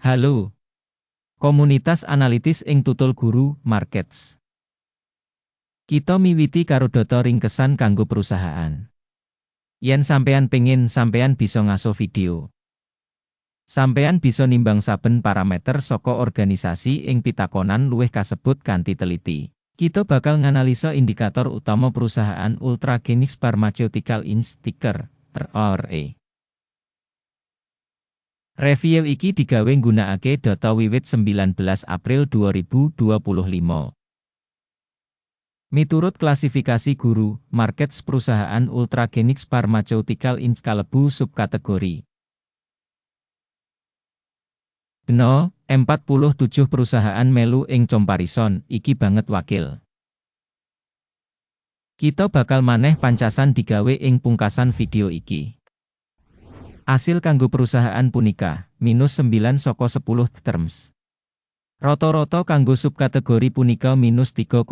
Halo, komunitas analitis ing Tutul Guru Markets. Kita miwiti karo data ringkesan kanggo perusahaan. Yen sampeyan pengin, sampeyan bisa ngaso video. Sampeyan bisa nimbang saben parameter saka organisasi ing pitakonan luwih kasebut kanthi teliti. Kita bakal nganalisa indikator utama perusahaan Ultragenyx Pharmaceutical Inc. ticker RORE. Review iki digawe nggunakake data wiwit 19 April 2025. Miturut klasifikasi Guru Markets, perusahaan Ultragenyx Pharmaceutical Inc. kalebu subkategori. 47 perusahaan melu ing comparison, iki banget wakil. Kita bakal maneh pancasan digawe ing pungkasan video iki. Asil kanggo perusahaan punika, -9 saka 10 terms. Rata-rata kanggo subkategori punika -3,1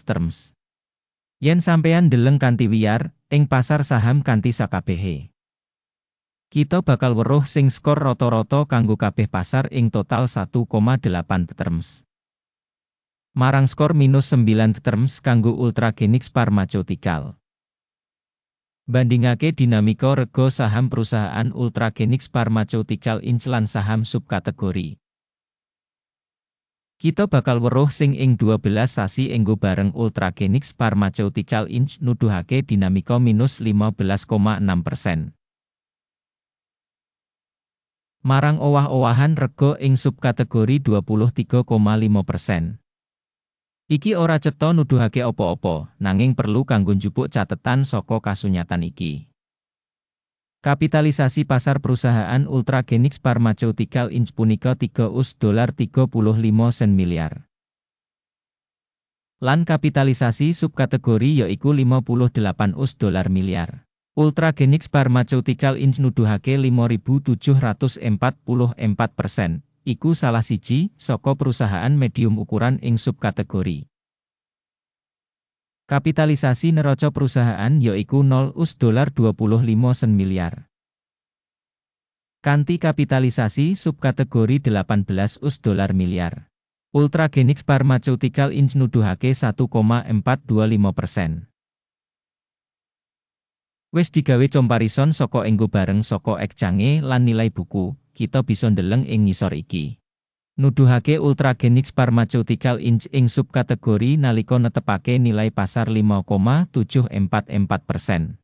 terms. Yen sampeyan deleng kanthi wiyar, ing pasar saham kanthi sakabehe. Kita bakal weruh sing skor rata-rata kanggo kabeh pasar ing total 1,8 terms. Marang skor -9 terms kanggo Ultragenyx Pharmaceutical. Bandingake dinamika rega saham perusahaan Ultragenyx Pharmaceutical Inc. lan saham subkategori. Kita bakal weruh sing ing 12 sasi enggo bareng Ultragenyx Pharmaceutical Inc. nuduhake dinamika -15,6%. Marang owah-owahan rega ing subkategori 23,5%. Iki ora cetha nuduhake apa-apa, nanging perlu kanggo njupuk catetan saka kasunyatan iki. Kapitalisasi pasar perusahaan Ultragenyx Pharmaceutical Inc. punika $3,35 miliar. Lan kapitalisasi subkategori yaiku $58 miliar. Ultragenyx Pharmaceutical Inc. nuduhake 5.744%. Iku salah siji saka perusahaan medium ukuran ing subkategori. Kapitalisasi neraca perusahaan yaiku $0,25 miliar. Kanthi kapitalisasi subkategori $18 miliar. Ultragenyx Pharmaceutical Inc. nuduhake 1,425%. Wis digawe comparison saka enggo bareng saka Exchange lan nilai buku, kita bisa ndeleng ing ngisor iki. Nuduhake Ultragenyx Pharmaceutical Inc. ing subkategori nalika netepake nilai pasar 5,744%.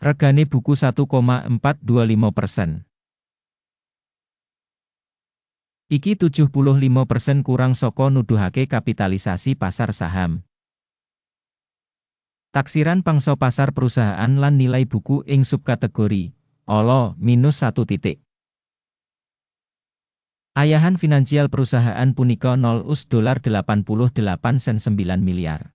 Regane buku 1,425%. Iki 75% kurang saka nuduhake kapitalisasi pasar saham. Taksiran pangsa pasar perusahaan lan nilai buku ing subkategori Olo -1 titik. Ayahan finansial perusahaan punika $0,88,9 miliar.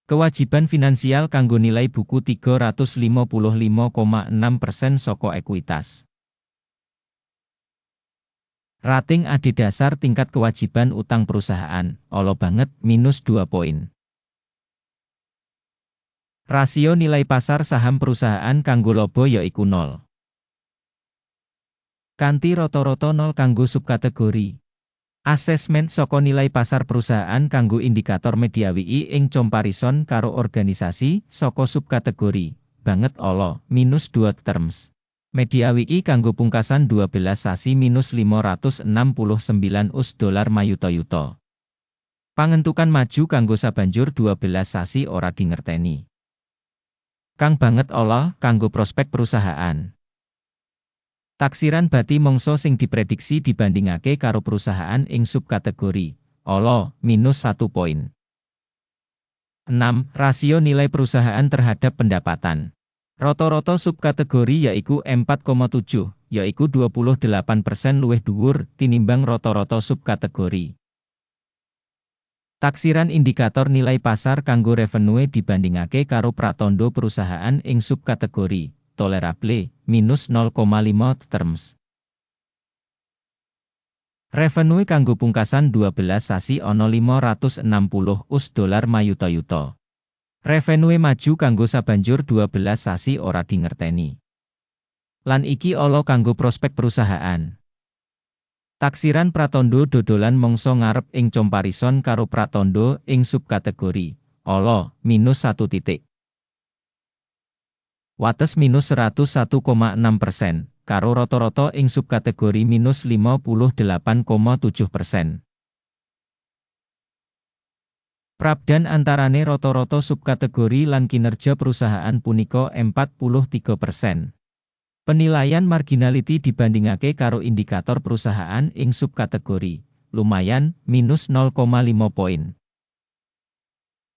Kewajiban finansial kanggo nilai buku 355,6% saka ekuitas. Rating adhedhasar tingkat kewajiban utang perusahaan, olo banget, -2 poin. Rasio nilai pasar saham perusahaan kanggo laba yaiku 0. Kanthi rata-rata 0 kanggo subkategori. Asesmen saka nilai pasar perusahaan kanggo indikator media WI ing comparison karo organisasi saka subkategori banget olo -2 terms. Media WI kanggo pungkasan 12 sasi $569 mayuta-yuta. Pangentukan maju kanggo sabanjur 12 sasi ora dingerteni. Kang banget olah kanggo prospek perusahaan. Taksiran bati mangsa sing diprediksi dibandingake karo perusahaan ing subkategori olo -1 poin. 6. Rasio nilai perusahaan terhadap pendapatan. Rata-rata subkategori yaiku 4,7, yaiku 28% luwih dhuwur tinimbang rata-rata subkategori. Taksiran indikator nilai pasar kanggo revenue dibandingake karo pratandha perusahaan ing subkategori tolerable -0,5 terms. Revenue kanggo pungkasan 12 sasi ana $560 mayuta-yuta. Revenue maju kanggo sabanjur 12 sasi ora dingerteni. Lan iki ala kanggo prospek perusahaan. Taksiran pratandha dodolan mangsa ngarep ing comparison karo pratandha ing subkategori ala -1 titik. Wates -101,6%, karo rata-rata ing subkategori -58,7%. Prabdan antarane rata-rata subkategori lan kinerja perusahaan punika 43%. Penilaian marginality dibandingake karo indikator perusahaan ing subkategori, lumayan, -0,5 poin.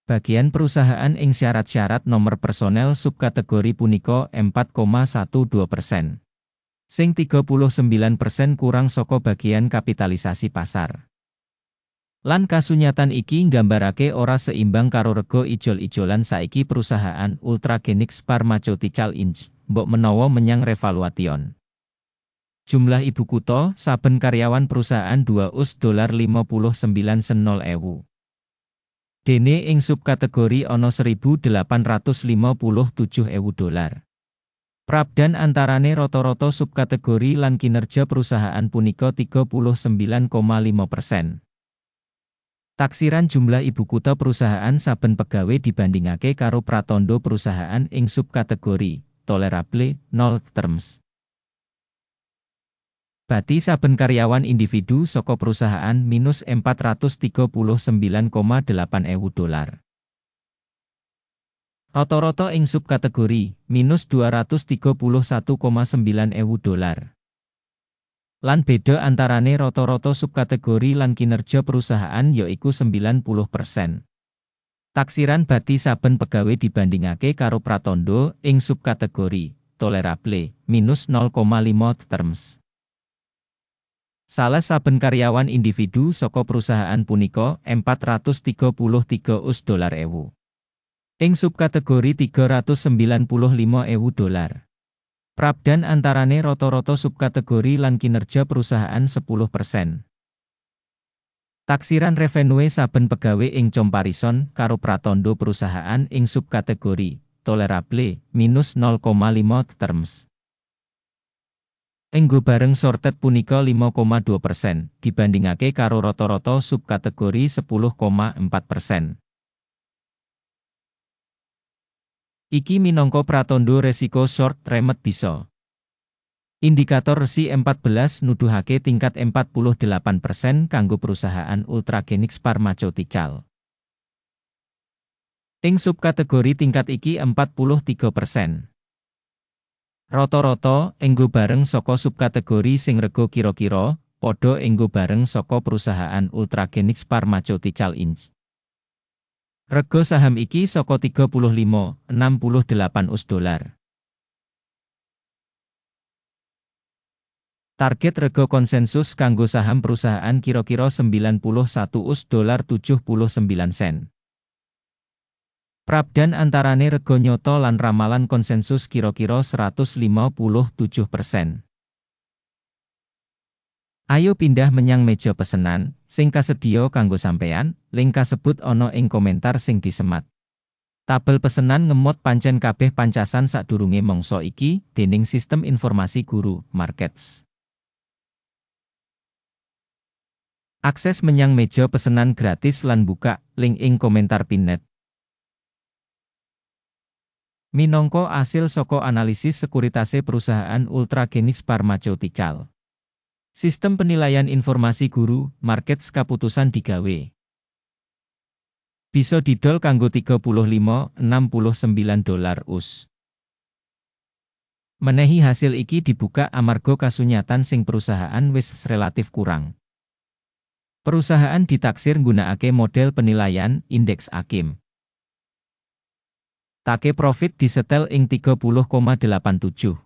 Bagian perusahaan ing syarat-syarat nomor personel subkategori punika 4,12%. Sing 39% kurang saka bagian kapitalisasi pasar. Lan kasunyatan iki nggambarake ora seimbang karo rega ijol-ijolan saiki perusahaan Ultragenyx Pharmaceutical Inc. mbok menawa menyang revaluation. Jumlah ibu kutha saben karyawan perusahaan $2,59,000. Dene ing subkategori ana $1.857.000. Prabdan antarane rata-rata subkategori lan kinerja perusahaan punika 39,5%. Taksiran jumlah ibu kutha perusahaan saben pegawai dibandingake karo pratandha perusahaan ing subkategori tolerable 0 terms. Bati saben karyawan individu saka perusahaan $439,800. Rata-rata ing subkategori $231,900. Lan beda antarane rata-rata subkategori lan kinerja perusahaan yaiku 90%. Taksiran bati saben pegawai dibandingake karo pratandha ing subkategori tolerable -0,5 terms. Salah saben karyawan individu saka perusahaan punika $433,000. Ing subkategori $395,000. Prabdan antarane rata-rata subkategori lan kinerja perusahaan 10%. Taksiran revenue saben pegawai ing comparison karo pratandha perusahaan ing subkategori tolerable -0,5 terms. Enggo bareng sorted punika 5,2%, dibandingake karo rata-rata subkategori 10,4%. Iki minangka pratandha resiko short remet bisa. Indikator resi 14 nuduhake tingkat 48% kanggo perusahaan Ultragenyx Pharmaceutical. Ing subkategori tingkat iki 43%. Rata-rata enggo bareng saka subkategori sing rega kira-kira padha enggo bareng saka perusahaan Ultragenyx Pharmaceutical Inc. Rega saham iki saka $35,68. Target rega konsensus kanggo saham perusahaan kira-kira $91,79. Prabdan antarane rega nyata lan ramalan konsensus kira-kira 157%. Ayo pindah menyang meja pesenan, sing kasedia kanggo sampeyan, link kasebut ana ing komentar sing disemat. Tabel pesenan ngemot pancen kabeh pancasan sadurunge mangsa iki, dening sistem informasi guru, markets. Akses menyang meja pesenan gratis lan buka, link ing komentar pinned. Minangka asil saka analisis sekuritase perusahaan Ultragenyx Pharmaceutical. Sistem penilaian informasi guru, markets kaputusan digawe. Bisa didol kanggo $35,69 US. Menehi hasil iki dibuka amarga kasunyatan sing perusahaan wis relatif kurang. Perusahaan ditaksir nggunakake model penilaian indeks AKIM. Take profit disetel ing 30,87.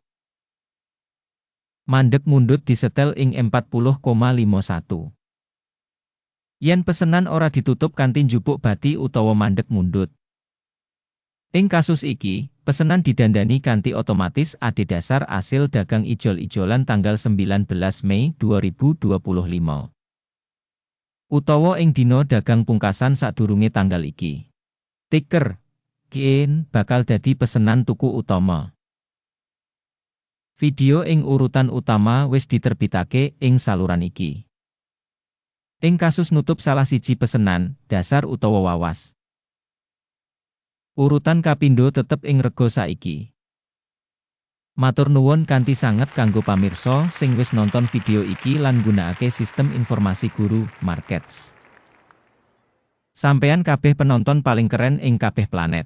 Mandeg mundut disetel ing 40,51. Yen pesenan ora ditutup kanthi njupuk bati utawa mandeg mundut. Ing kasus iki, pesenan didandani kanthi otomatis adhedhasar asil dagang ijol-ijolan tanggal 19 Mei 2025. Utawa ing dina dagang pungkasan sadurunge tanggal iki. Ticker GAIN bakal dadi pesenan tuku utama. Video ing urutan utama wis diterbitake ing saluran iki. Ing kasus nutup salah siji pesenan, dasar utawa wawas. Urutan kapindho tetep ing rega saiki. Matur nuwun kanthi sanget kanggo pamirsa sing wis nonton video iki lan gunakake sistem informasi guru, Markets. Sampeyan kabeh penonton paling keren ing kabeh planet.